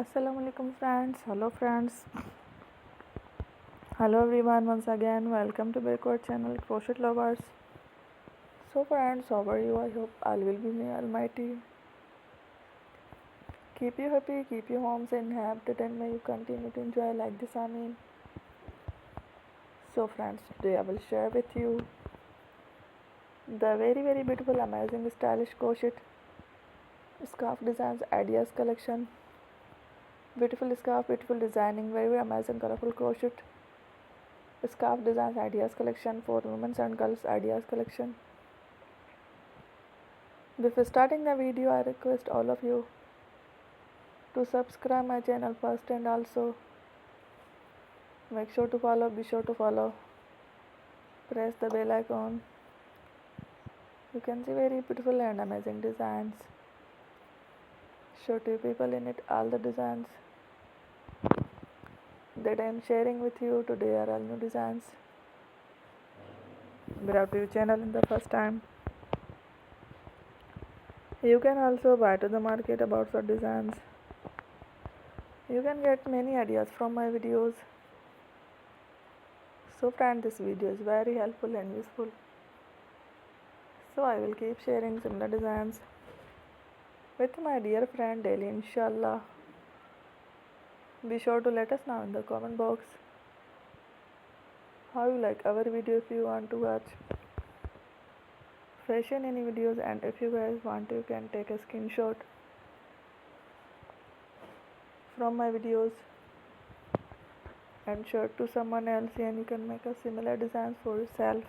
Assalamu alaikum friends. Hello friends. Hello everyone once again. Welcome to Backward channel Crochet Lovers. So friends, how are you? I hope all will be may almighty. Keep you happy, keep you home and happy, and may you continue to enjoy like this. I mean. So friends, today I will share with you the very beautiful, amazing, stylish crochet scarf designs ideas collection. Beautiful scarf, beautiful designing, very amazing, colorful crochet scarf designs ideas collection for women and girls ideas collection. Before starting the video, I request all of you to subscribe my channel first, and also make sure to follow, be sure to follow, press the bell icon. You can see very beautiful and amazing designs. Show to people in it all the designs that I am sharing with you today are all new designs brought to your channel in the first time. You can also buy to the market about such designs. You can get many ideas from my videos. So friend, this video is very helpful and useful. So I will keep sharing similar designs with my dear friend daily, inshallah. Be sure to let us know in the comment box how you like our video. If you want to watch fashion any videos, and if you guys want, you can take a screenshot from my videos and share to someone else, and you can make a similar designs for yourself.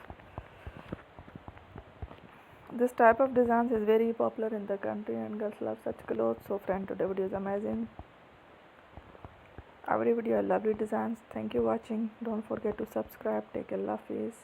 This type of designs is very popular in the country and girls love such clothes. So friend, today video is amazing. Every video lovely designs. Thank you watching. Don't forget to subscribe. Take a love face.